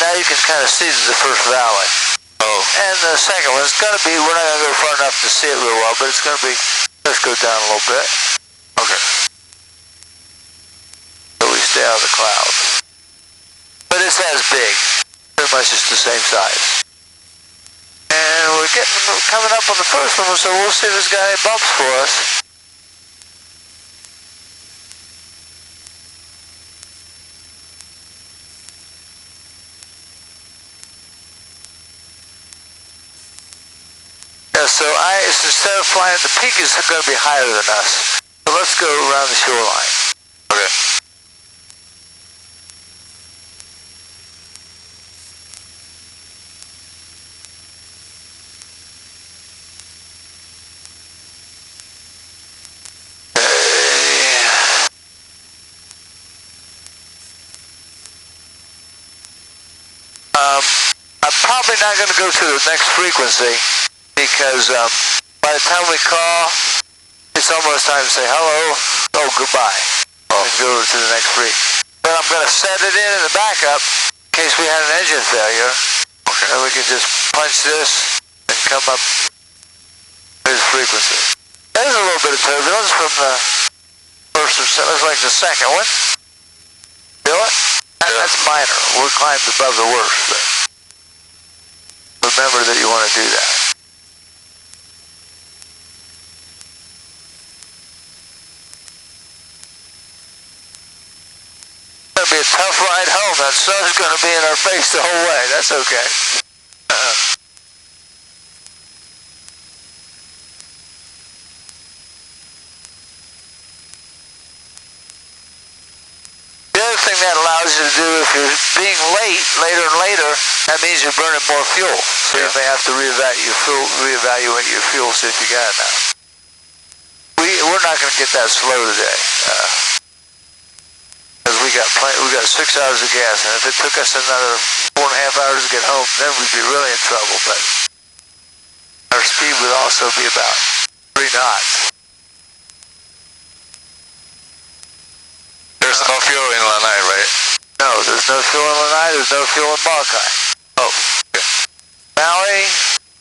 now you can kind of see the first valley. Oh. And the second one's going to be, we're not going to go far enough to see it real well, but it's going to be, let's go down a little bit. Okay. So we stay out of the clouds. But it's as big. Pretty much it's the same size. And we're coming up on the first one, so we'll see if it's got any bumps for us. So instead of flying, the peak is going to be higher than us. So let's go around the shoreline. Okay. I'm probably not going to go to the next frequency. Because by the time we call, it's almost time to say hello, oh, goodbye, and go to the next freak. But I'm going to set it in the backup in case we had an engine failure. Okay. And we can just punch this and come up to the frequency. There's a little bit of turbulence from the first, looks like the second one. Feel it? That's minor. We're climbed above the worst, but remember that you want to do that. Be a tough ride home. That sun's going to be in our face the whole way. That's okay. The other thing that allows you to do, if you're being later and later, that means you're burning more fuel. So you may have to reevaluate your fuel, see if you got enough. We're not going to get that slow today. We got 6 hours of gas, and if it took us another 4.5 hours to get home, then we'd be really in trouble. But our speed would also be about 3 knots. There's no fuel in Lanai, right? No, there's no fuel in Lanai. There's no fuel in Makai. Oh, okay. Maui,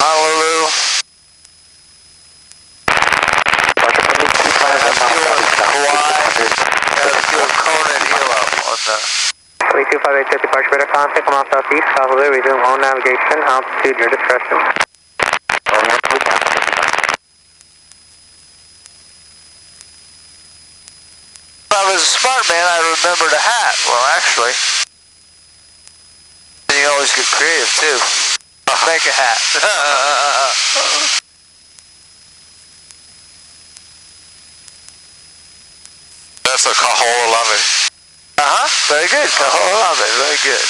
Honolulu. Kona 258 departure radar contact, come off southeast, southward, resume all navigation, altitude, your discretion. If I was a smart man, I'd remembered a hat. Well, actually, then you always get creative, too. I'll make a hat. That's a Kahola Lave. Very good. Kahola Lave. Very good.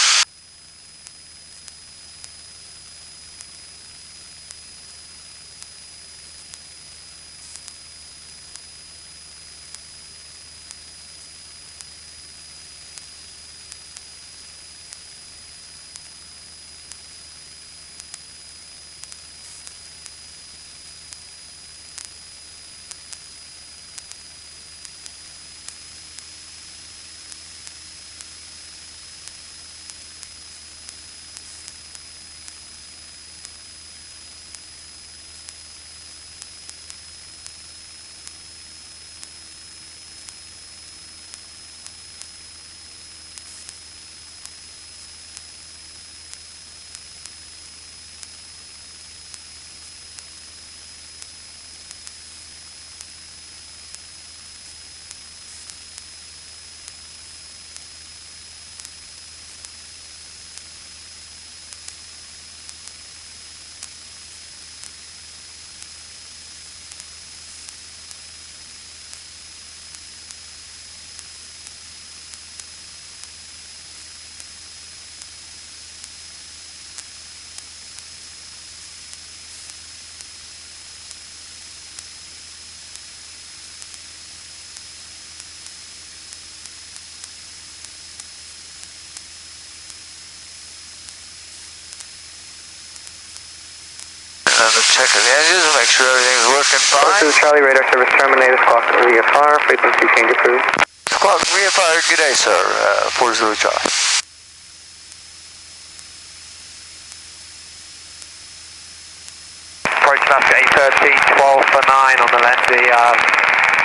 Check the engines, make sure everything's working fine. This is Charlie, radar service terminated, squawk VFR, frequency change approved. Squawk VFR, good day, sir. 40 Charlie. 13, 12 for 9 on the Lanai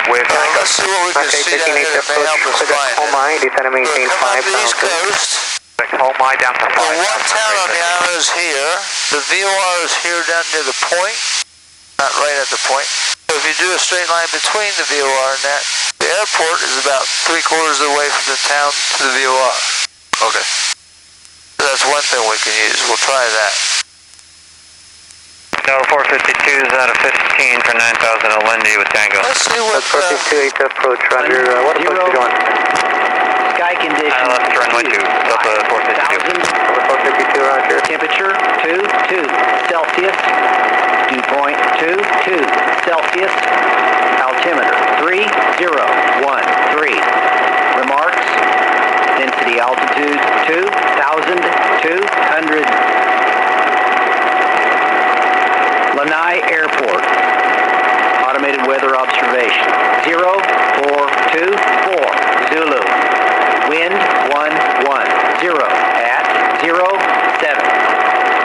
with Tango. Let's see what we can see down here that may help us find it. Homai, descend and maintain We're coming up the 5,000. East Coast. Homai down to 5,000. The one town on the island is here. The VOR is here down near the point. Not right at the point. So if you do a straight line between the VOR and that, the airport is about 3/4 of the way from the town to the VOR. Okay. So that's one thing we can use. We'll try that. Delta 452 is out of 15 for 9,000 at Lanai with Tango. Let's see what... 452 8 approach, roger. What approach are you doing? Sky conditions. Left runway 2, Delta 452. 1,000. Delta 452, roger. Temperature 22 Celsius. Dew point 22 Celsius. Altimeter 3013. Remarks. Density altitude 2,200. Lanai Airport. Automated weather observation 0424 Zulu. Wind 110 at 07.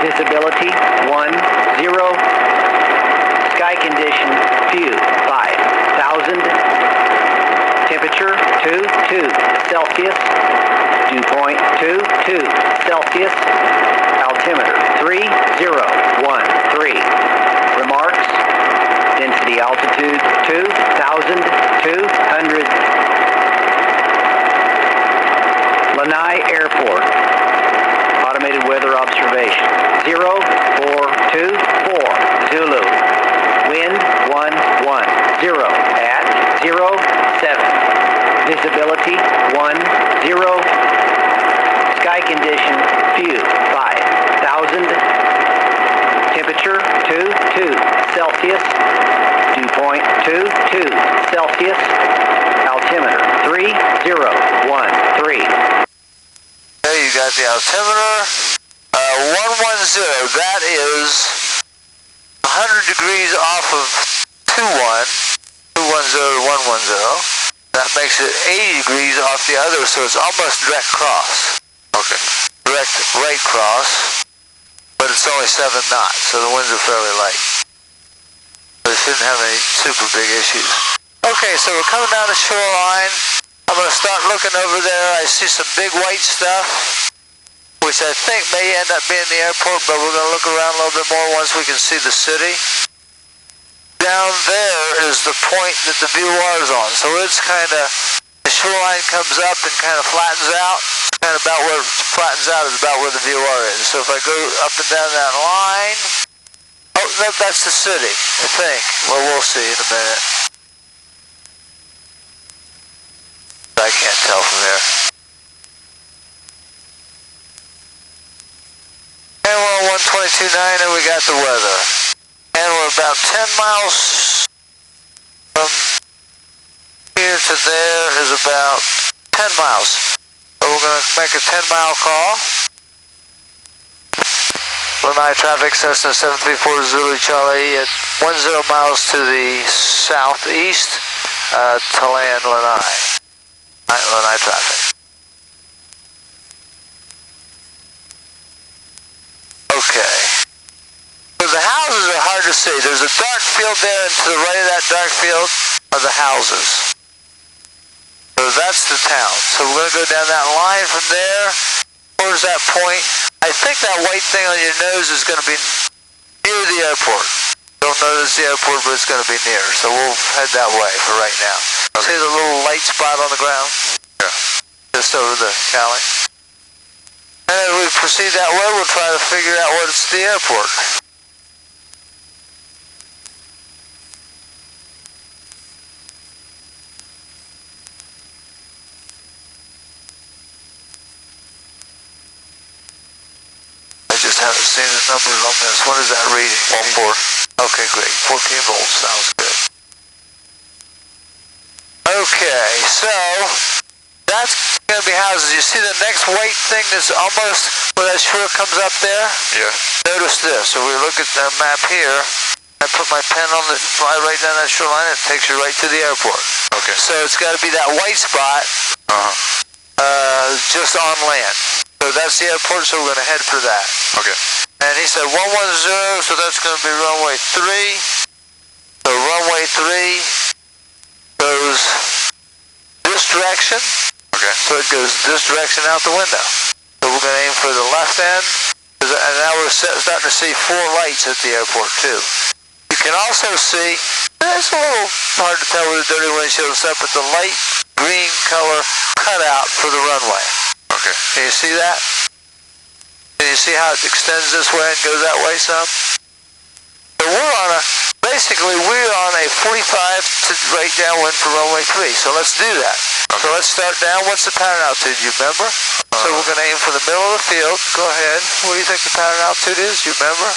Visibility 10. Sky condition few 5,000. Temperature 22 Celsius. Dew point 22 Celsius. Altimeter 3013. Remarks. Density altitude 2,200. Lanai Airport. Automated weather observation 0424 Zulu. Wind 110 at 07. Visibility 10. Sky condition few 5,000. Temperature 22 Celsius. Dew point 22 Celsius. Altimeter 3013. There you got the altimeter. 110, that is 100 degrees off of 21. 210 to 110. That makes it 80 degrees off the other, so it's almost direct cross. Okay. Direct right cross, but it's only 7 knots, so the winds are fairly light. So it shouldn't have any super big issues. Okay, so we're coming down the shoreline. I'm going to start looking over there. I see some big white stuff, which I think may end up being the airport, but we're going to look around a little bit more once we can see the city. Down there is the point that the VOR is on, so it's kind of, the shoreline comes up and kind of flattens out. Kind of about where it flattens out is about where the VOR is. So if I go up and down that line, oh, that's the city, I think. Well, we'll see in a minute. I can't tell from here. And we're on 122.9 and we got the weather. And we're about 10 miles from here to there is about 10 miles. So we're going to make a 10-mile call. Lanai traffic, Cessna 734 Zulu Charlie at 10 miles to the southeast to land Lanai. Lanai traffic. Okay. So the houses are hard to see. There's a dark field there, and to the right of that dark field are the houses. So that's the town. So we're going to go down that line from there towards that point. I think that white thing on your nose is going to be near the airport. Don't notice the airport, but it's going to be near. So we'll head that way for right now. See the little light spot on the ground? Yeah. Just over the Cali. And as we proceed that way, we'll try to figure out what's the airport. Haven't seen the numbers on this. What is that reading? 14. Okay, great. 14 volts. Sounds good. Okay, so that's going to be houses. You see the next white thing that's almost where that shore comes up there? Yeah. Notice this. So we look at the map here. I put my pen on the fly right down that shoreline. It takes you right to the airport. Okay. So it's got to be that white spot just on land. So that's the airport, so we're going to head for that. Okay. And he said 110, so that's going to be runway 3. runway 3 goes this direction. Okay. So it goes this direction out the window. So we're going to aim for the left end. And now we're starting to see 4 lights at the airport too. You can also see, it's a little hard to tell with the dirty windshield and stuff, but the light green color cutout for the runway. Okay. Can you see that? Can you see how it extends this way and goes that way some? So basically we're on a 45 to right downwind for runway 3. So let's do that. Okay. So let's start down. What's the pattern altitude, you remember? So we're going to aim for the middle of the field. Go ahead. What do you think the pattern altitude is? You remember?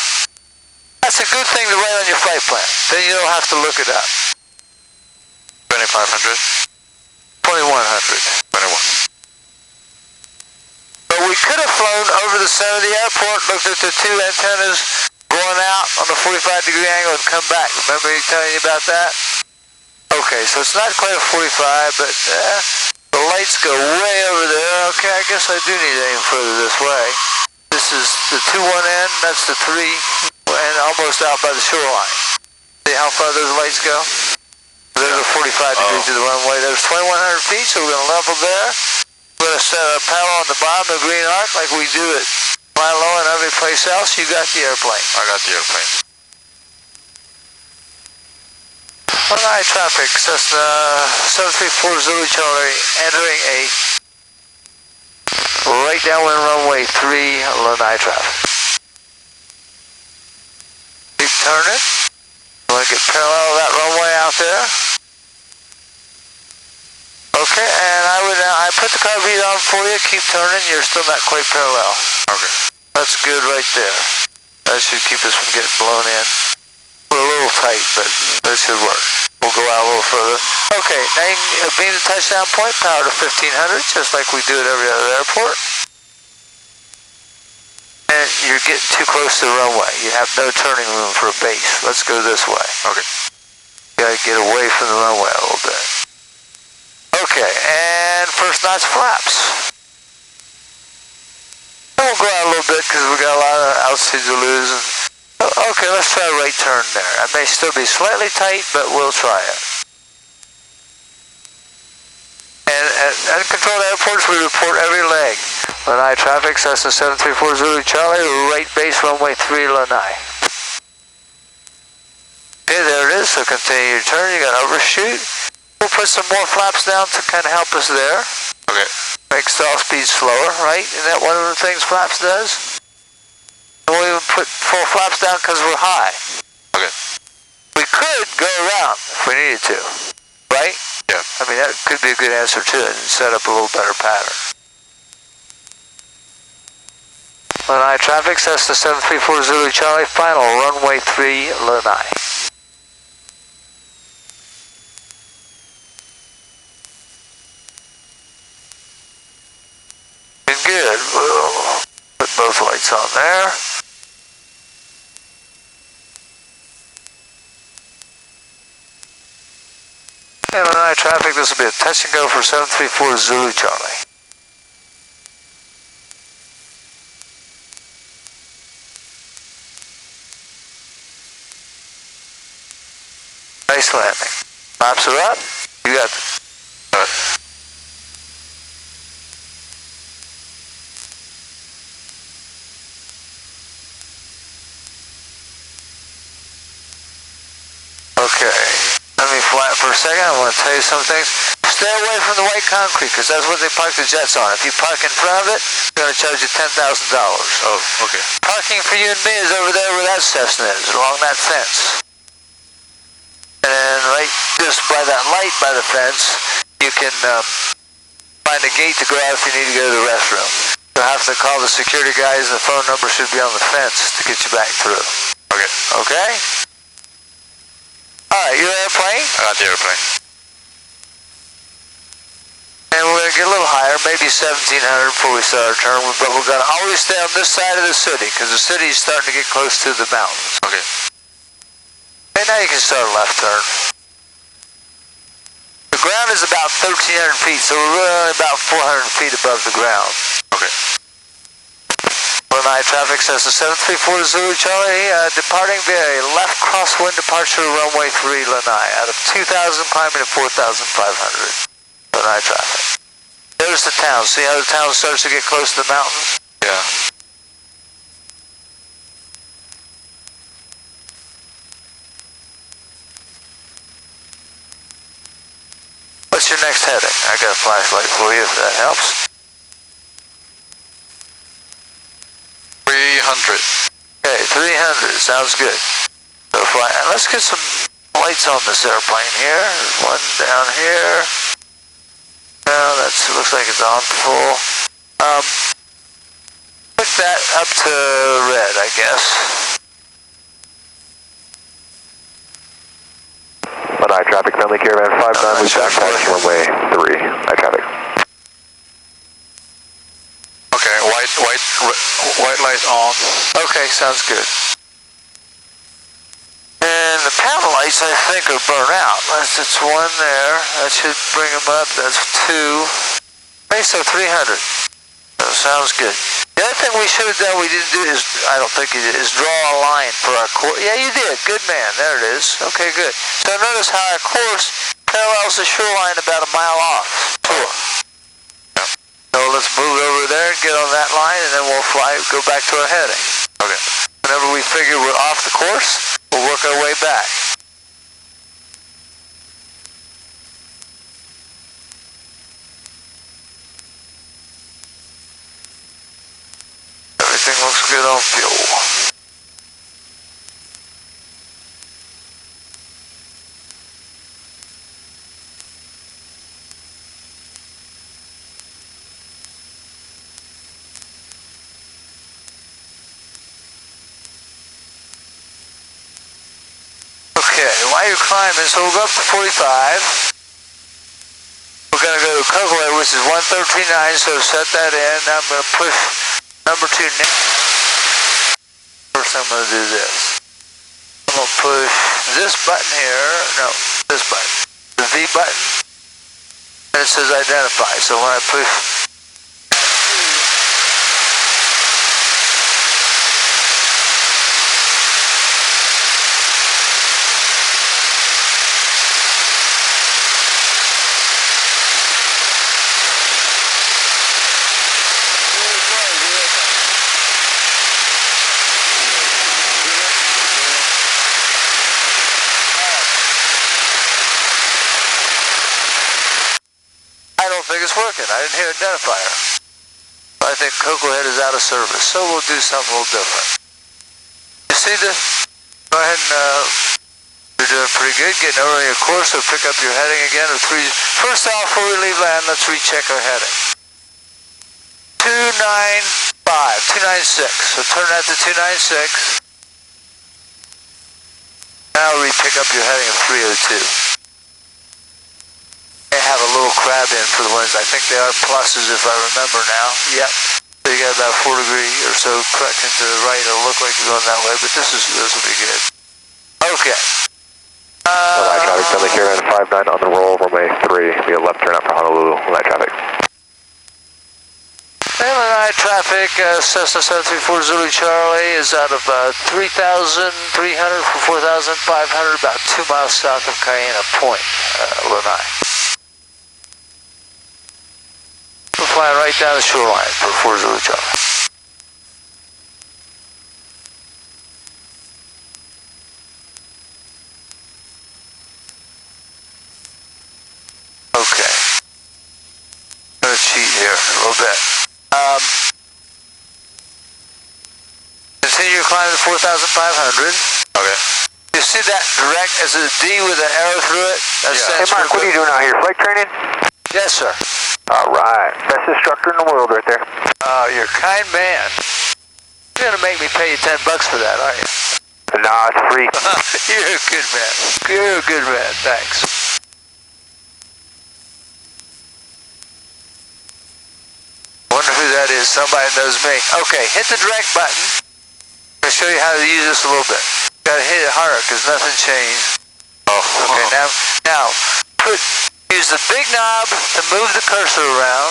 That's a good thing to write on your flight plan. Then you don't have to look it up. 2,500? 2,100. 21. But we could have flown over the center of the airport, looked at the 2 antennas going out on the 45-degree angle and come back. Remember me telling you about that? Okay, so it's not quite a 45, but the lights go way over there. Okay, I guess I do need to aim further this way. This is the 2-1N, that's the 3, and almost out by the shoreline. See how far those lights go? There's a 45 degrees to the runway. There's 2,100 feet, so we're going to level there. We're going to set a paddle on the bottom of the green arc like we do at Milo and every place else. You got the airplane. I got the airplane. Lanai traffic, Cessna 734 Zulu Charlie, entering a right downwind runway 3 Lanai traffic. Keep turning. You want to get parallel to that runway out there. Okay, and I put the car beat on for you. Keep turning. You're still not quite parallel. Okay. That's good right there. That should keep us from getting blown in. We're a little tight, but that should work. We'll go out a little further. Okay, now you can beam the touchdown point, power to 1,500, just like we do at every other airport. And you're getting too close to the runway. You have no turning room for a base. Let's go this way. Okay. You gotta get away from the runway a little bit. Okay, and first notch flaps. And we'll go out a little bit because we got a lot of altitude to lose. Okay, let's try a right turn there. I may still be slightly tight, but we'll try it. And at uncontrolled airports, we report every leg. Lanai traffic, Cessna 734 Zulu Charlie, right base runway 3 Lanai. Okay, there it is, so continue your turn. You got to overshoot. We'll put some more flaps down to kind of help us there. Okay. Make stall speed slower, right? Isn't that one of the things flaps does? And we'll even put full flaps down because we're high. Okay. We could go around if we needed to, right? Yeah. I mean, that could be a good answer to it and set up a little better pattern. Lanai traffic, Cessna 734 Zulu Charlie, final runway 3 Lanai. Good. We'll put both lights on there. And Lanai traffic, this will be a touch and go for 734 Zulu Charlie. Nice landing. Flaps are up. You got this. Okay, let me flat for a second. I want to tell you some things. Stay away from the white concrete because that's what they park the jets on. If you park in front of it, they're going to charge you $10,000. Oh, okay. Parking for you and me is over there where that Cessna is, along that fence. And right just by that light by the fence, you can find a gate to go out if you need to go to the restroom. You'll have to call the security guys and the phone number should be on the fence to get you back through. Okay. Okay? Alright, you airplane? I got the airplane. And we're going to get a little higher, maybe 1,700 before we start our turn, but we're going to always stay on this side of the city because the city is starting to get close to the mountains. Okay. And now you can start a left turn. The ground is about 1,300 feet, so we're really only about 400 feet above the ground. Okay. Lanai Lanai traffic, Cessna 734 Zulu Charlie, departing via a left crosswind departure runway 3 Lanai out of 2,000 climbing to 4,500. Lanai traffic. There's the town. See how the town starts to get close to the mountains? Yeah. What's your next heading? I got a flashlight for you if that helps. 300. Okay, 300. Sounds good. So fly. Let's get some lights on this airplane here. There's one down here. Now that looks like it's on full. Put that up to red, I guess. Lanai traffic, friendly caravan 59, we back taxi runway 3. Lanai traffic. Okay, white light on. Okay, sounds good. And the panel lights, I think, are burnt out. That's one there. That should bring them up. That's 2. Okay, so 300. So sounds good. The other thing we should have done, we didn't do is, I don't think you did, is draw a line for our course. Yeah, you did. Good man. There it is. Okay, good. So notice how our course parallels the shoreline about a mile off. Sure. So let's move over there and get on that line, and then we'll go back to our heading. Okay. Whenever we figure we're off the course, we'll work our way back. Everything looks good on fuel. While you're climbing, so we'll go up to 45. We're going to go to Cocoa, which is 113.9, so set that in. Now I'm going to push number 2 next. First I'm going to do this. I'm going to push this button here. No, this button. The V button. And it says identify. So when I push... It's working. I didn't hear identifier. I think Cocoa Head is out of service, so we'll do something a little different. You see this? Go ahead and you're doing pretty good. Getting early, of course, so pick up your heading again. First off, before we leave land, let's recheck our heading. 296. So turn that to 296. Now pick up your heading of 302. Have a little crab in for the ones. I think they are pluses if I remember now. Yep. So you got about 4 degrees or so correction to the right. It'll look like you're going that way, but this will be good. Okay. Lanai traffic, friendly caravan 59 on the roll, runway 3. We have left turn out for Honolulu. Lanai traffic. Lanai traffic, Cessna 734 Zulu Charlie is out of 3,300 for 4,500, about 2 miles south of Kaena Point, Lanai. We're flying right down the shoreline for 4 Zulu Charlie. Okay. I'm going to cheat here a little bit. Continue climbing to 4,500. Okay. You see that direct as a D with an arrow through it? That Yeah. Hey Mark, what are you doing out here? Flight training? Yes, sir. Alright. Best instructor in the world right there. Oh, you're a kind man. You're going to make me pay you $10 for that, aren't you? Nah, it's free. You're a good man. You're a good man. Thanks. Wonder who that is. Somebody knows me. Okay, hit the direct button. I'll show you how to use this a little bit. Got to hit it harder because nothing changed. Oh. Okay, now use the big knob to move the cursor around.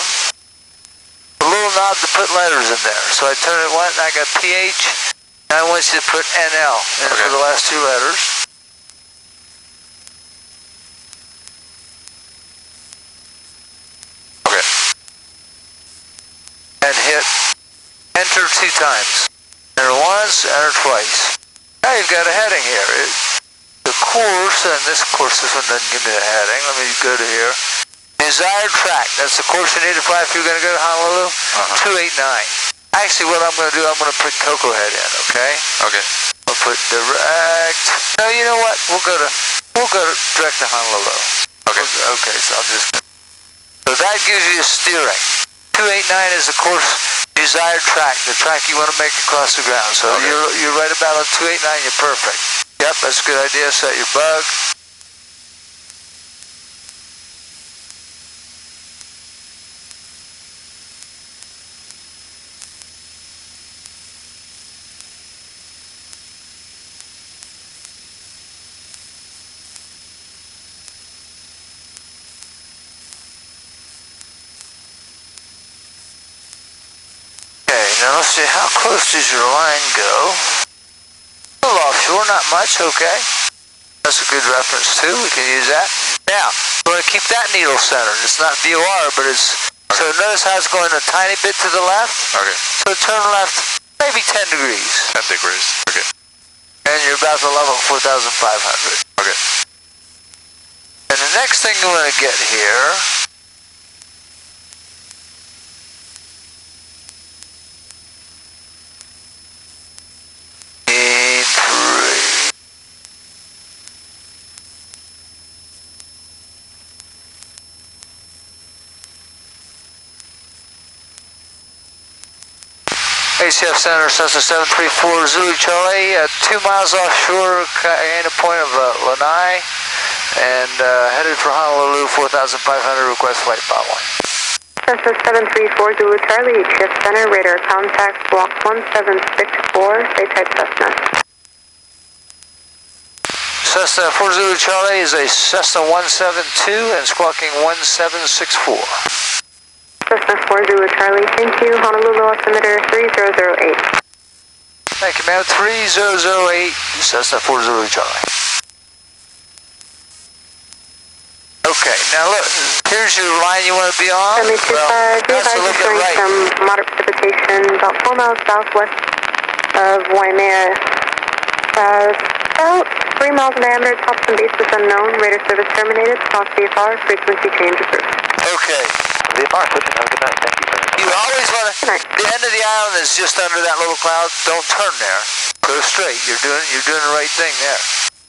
a little knob to put letters in there. So I turn it once, I got PH, and I want you to put NL in for the last two letters. Okay. And hit enter 2 times. Enter once, enter twice. Now you've got a heading here. The course, and this one doesn't give me the heading. Let me go to here. Desired track. That's the course you need to fly if you're going to go to Honolulu. 289. Actually, what I'm going to do, I'm going to put Cocoa Head in. Okay. Okay. I'll put direct. No, you know what? We'll go direct to Honolulu. Okay. Okay. So I'm just. So that gives you steering. 289 is the course desired track, the track you want to make across the ground. So you're right about on 289, you're perfect. Yep, that's a good idea. Set your bug. Now let's see, how close does your line go? A little offshore, not much, okay. That's a good reference too, we can use that. Now, we're going to keep that needle centered. It's not VOR, but it's, so notice how it's going a tiny bit to the left? Okay. So turn left, maybe 10 degrees. 10 degrees. Okay. And you're about to level 4,500. Okay. And the next thing you want to get here, ACF Center, Cessna 734 Zulu Charlie, 2 miles offshore, Kaena point of Lanai, and headed for Honolulu, 4,500, request flight bot 1. Cessna 734 Zulu Charlie, ACF Center, radar contact block 1764, say type Cessna. Cessna 4 Zulu Charlie is a Cessna 172 and squawking 1764. Cessna 4 Zulu Charlie, thank you. Honolulu altimeter 3008. Thank you, ma'am. 3008, Cessna 4 Zulu Charlie. Okay, now look, here's your line you want to be on. That's a little bit right. Some moderate precipitation about 4 miles southwest of Waimea. About 3 miles in diameter, tops and bases unknown. Radar service terminated. Cross VFR, frequency change approved. Okay. VFR, switching. Have a good night. Thank you. You always want to. The end of the island is just under that little cloud. Don't turn there. Go straight. You're doing the right thing there.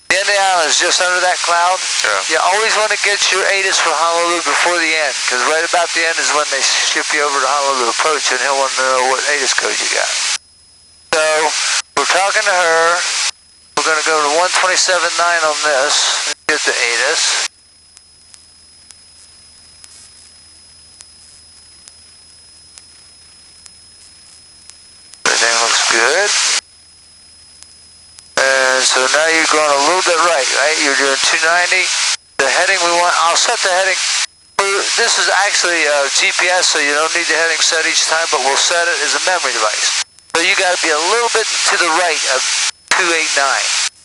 The end of the island is just under that cloud. Yeah. You always want to get your ATIS for Honolulu before the end, because right about the end is when they ship you over to Honolulu approach, and he'll want to know what ATIS code you got. So we're talking to her. We're going to go to 127.9 on this. Get the ATIS. Everything looks good. And so now you're going a little bit right? You're doing 290. The heading we want, I'll set the heading. This is actually GPS, so you don't need the heading set each time, but we'll set it as a memory device. So you got to be a little bit to the right of 289.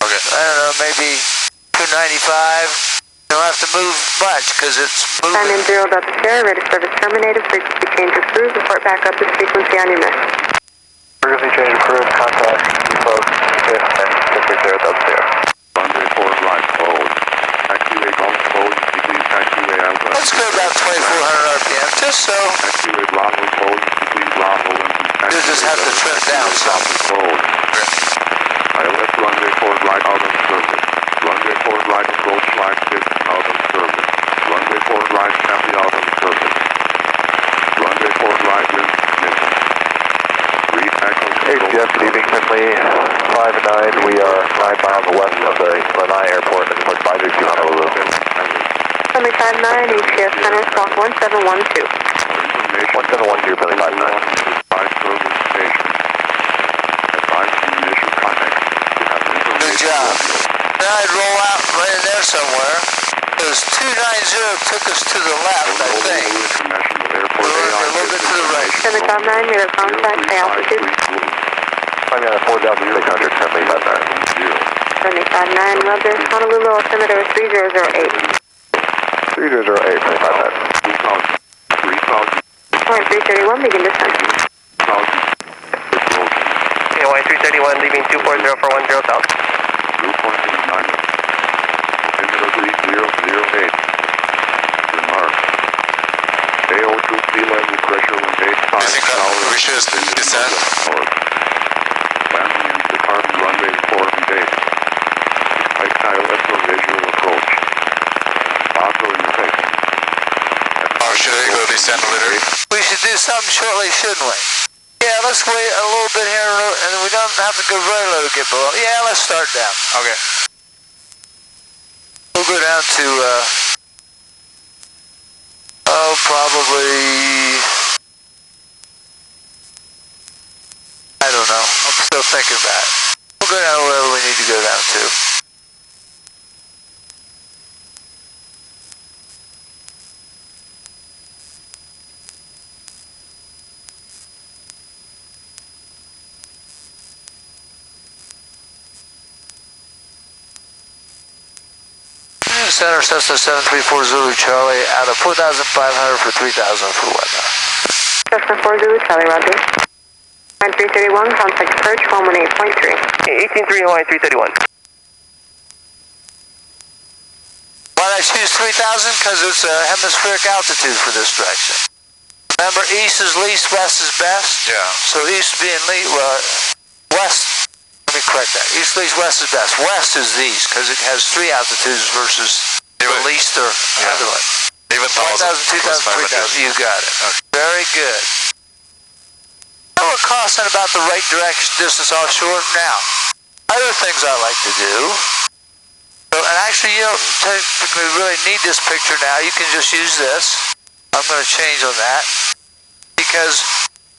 Okay. I don't know, maybe 295. You don't have to move much because it's moving. Time in 0 Delta Sierra, radar service terminated, frequency change approved, report back up this frequency on your message. Frequency change approved, contact you folks, and 0 Delta Sierra. Runway 4 right, hold. Activate on hold, degree taxiway Alpha. Let's go about 2,400 RPM, just so. Activate runway hold, degree Bravo and You'll just have to trim down some. Hold. ILS runway 4 right out of service. Runway 4 right approach flight 6 out of service. Runway 4 right copy out of service. Runway 4 right wind mission. Read echo. ACF, good evening, Finley 5-9. We are 9 miles west of the Lanai Airport and report advisory to Honolulu. Finley 5-9, ACF Center, squawk 1712. 1712, Finley 5-9. Service station. Advise the initial contact. Good job. Now I'd roll out right in there somewhere. Because 290 took us to the left, I think. International Airport We're a little bit to the right. Semi 59, radar contact, high altitude. I'm on 4,600, 759. 759, Roger. Honolulu altimeter 3008. 3008, 759. 331, begin descent. KY 331, leaving 240 for 10 south. 3008. Remark. AO2 sea level pressure when base 5 I think we should descend. Landing into carbon runway 4 and base. Right tile visual approach. Auto interface. Or should I go descend later? We should do something shortly, shouldn't we? Yeah, let's wait a little bit here, and we don't have to go very low to get below. Yeah, let's start down. Okay. We'll go down to, probably, I don't know. I'm still thinking about it. We'll go down to wherever we need to go down to. Center Cessna 734 Zulu Charlie out of 4,500 for 3,000 for weather. Cessna 4 Zulu Charlie, Roger. 9331, contact approach 118.3. 1830 Hawaii 331. Why did I choose 3,000? Because it's a hemispheric altitude for this direction. Remember, east is least, west is best? Yeah. So east being least, west, let me correct that. East, least, west is best. West is the east, because it has 3 altitudes versus the least or other one. Even 1,000, 2,000, 3,000. You got it. Okay. Very good. Now we're crossing about the right direction, distance offshore. Now, other things I like to do. So, and actually, you don't typically really need this picture now. You can just use this. I'm going to change on that. Because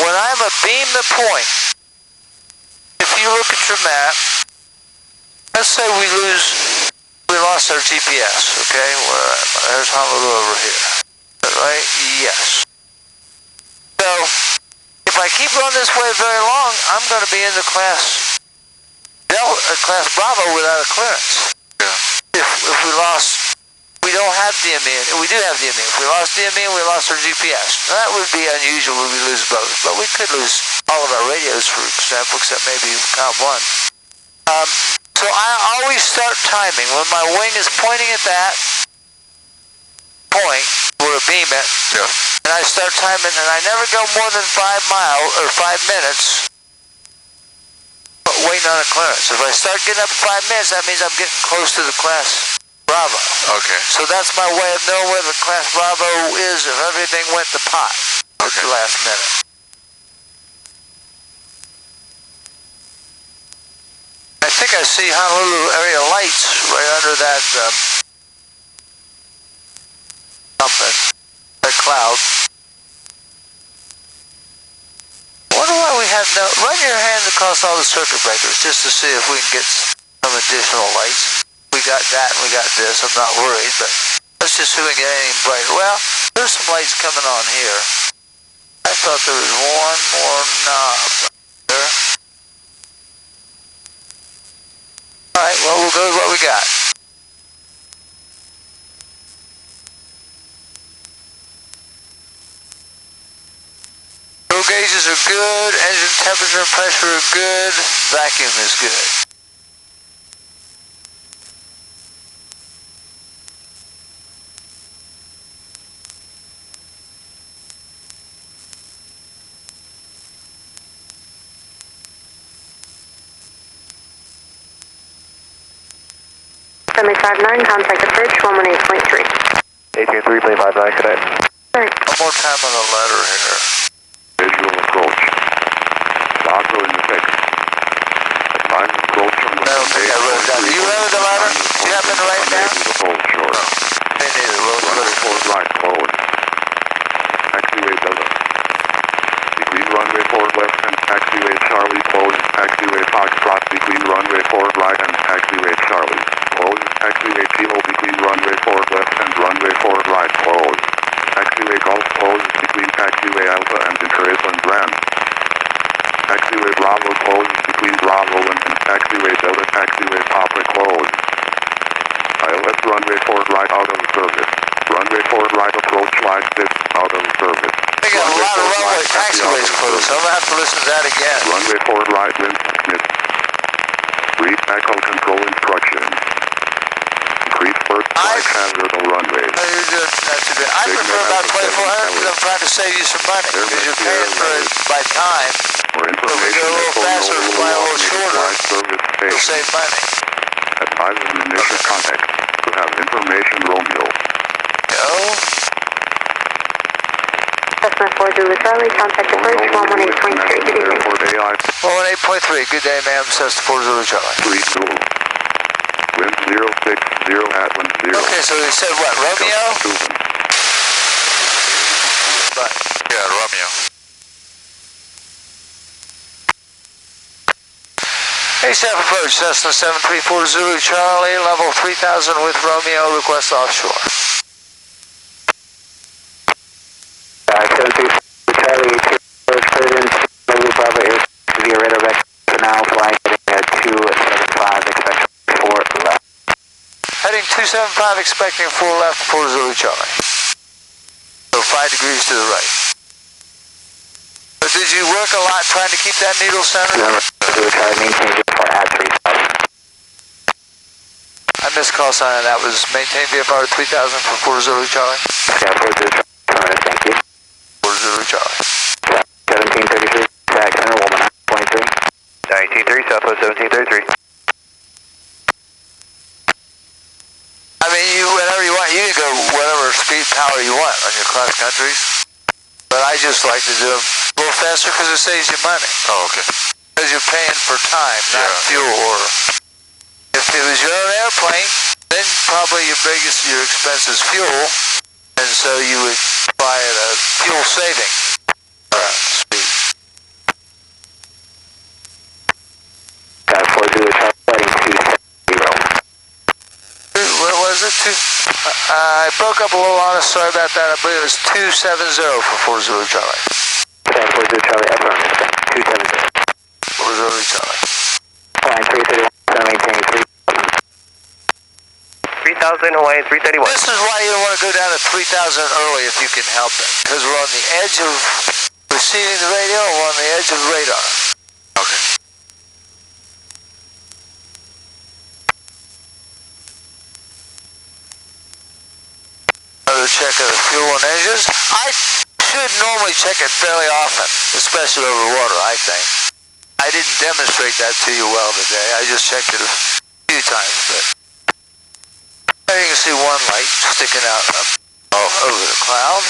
when I'm abeam the point, if you look at your map, let's say we lost our GPS, okay? There's Honolulu over here. Is that right? Yes. So, if I keep going this way very long, I'm going to be in the class Bravo without a clearance. Yeah. If we lost, we don't have DME. We do have DME. If we lost DME, we lost our GPS. Now, that would be unusual when we lose both, but we could lose all of our radios, for example, except maybe COM 1. So I always start timing. When my wing is pointing at that point, where I beam it, Yeah. and I start timing, and I never go more than 5 minutes waiting on a clearance. If I start getting up to 5 minutes, that means I'm getting close to the class Bravo. Okay. So that's my way of knowing where the class Bravo is if everything went to pot at the last minute. I think I see Honolulu area lights right under that something, that cloud. I wonder why we have no... Run your hand across all the circuit breakers just to see if we can get some additional lights. We got that and we got this. I'm not worried, but let's just see if we can get anything brighter. Well, there's some lights coming on here. I thought there was one more knob there. Alright, well, we'll go with what we got. Fuel gauges are good, engine temperature and pressure are good, vacuum is good. Semi 59, contact approach 118.3. 18-3, 59, connect. One more time on the letter here. Visual approach. Auto interface. Line approach from the I don't think I wrote it down. Do you remember the letter? Do you happen to write it down? Hold short. Me neither. Runway forward right, forward. Taxiway Delta. Between runway forward left and taxiway Charlie, close. Taxiway Foxtrot between runway forward right and taxiway Charlie. Close. Taxiway Kilo between runway forward left and runway forward right, close. Taxiway Golf, close between taxiway taxiway Bravo closed between Bravo and taxiway Delta taxiway Papa closed. ILS runway 4 right out of service. Runway 4 right approach flight 6 out of service. They got a lot of runway taxiways closed, so I'm going to have to listen to that again. Runway 4 right wind miss. Read echo control instructions. Increase first flight hazard on runway. Oh, you're doing not too bad. I prefer about 2,400 because I'm trying to save you some money. Because you're paying for it by time. For So if we information, go a little faster, fly a little shorter, you'll save money. Advise an initial contact to have information Romeo. Go. Cessna 4 Zulu Charlie, contact approach 118.3. Good evening. Airport AI 118.3. Good day, ma'am. Cessna 4 Zulu Charlie. 3 Zulu. Wind 060 at wind 0. Okay, so they said what? Romeo? But Yeah, Romeo. ASAP approach, Cessna 734 Zulu Charlie, level 3000 with Romeo, request offshore. 734 Charlie, Curtin, Zulu Bravo Air, via radar back for now, flying at 275, expect 4 left. Heading 275, expecting 4 left for Zulu Charlie. So 5 degrees to the right. But did you work a lot trying to keep that needle centered? Remember, Zulu Charlie, maintain VFR at 3000. I missed call sign and that was maintain VFR 3000 for 4 Zulu Charlie. Yeah, 4 Zulu Charlie, thank you. 4 Zulu Charlie. 1733, tax center, woman 23. 1930, Southwest 1733. I mean, you whenever you want, you can go whatever speed power you want on your cross countries. But I just like to do them a little faster because it saves you money. Oh, okay. Because you're paying for time, not fuel. Or if it was your own airplane, then probably your expense is fuel, and so you would fly at a fuel saving speed. 4 Zulu Charlie, flighting 270. What was it? I broke up a little on us. Sorry about that. I believe it was 270 for 4 Zulu Charlie. 4 Zulu Charlie, affirmative, 270. 4 Zulu Charlie. Flying 331, maintaining 3000, Hawaii 331. This is why you don't want to go down to 3,000 early if you can help it. Because we're on the edge of receiving the radio and we're on the edge of radar. Okay. Another check of the fuel and engines. I should normally check it fairly often, especially over water, I think. I didn't demonstrate that to you well today. I just checked it a few times, but there you can see one light sticking out up over the cloud.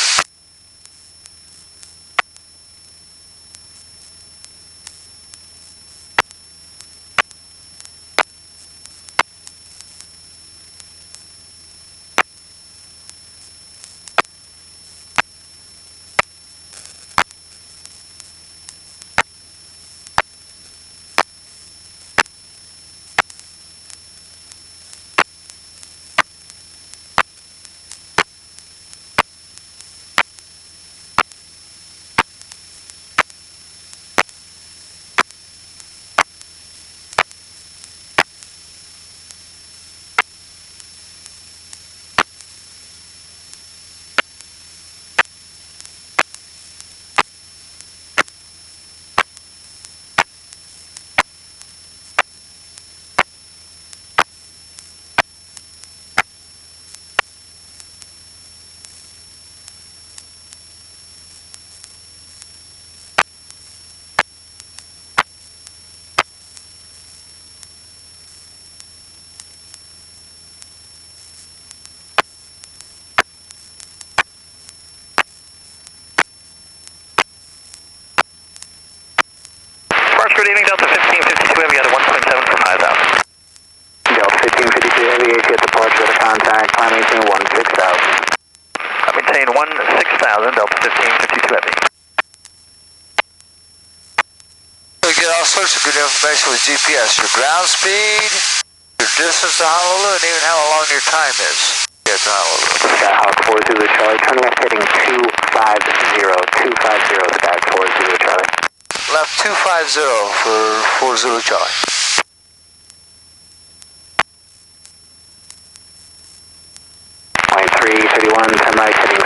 Good evening, Delta 1552 Heavy out of 1.7 for 5,000. Delta 1552 Heavy, AT at departure with a contact, climb maintain 16,000. I maintain 16,000, Delta 1552 Heavy. We get all sorts of good information with GPS. Your ground speed, your distance to Honolulu, and even how long your time is to get to Honolulu. Skyhawk 4 Zulu Charlie, turn left heading 250, 250, Sky 4 Zulu Charlie. Left aircraft 250 for 40 Charlie. Line 331, 10 right, heading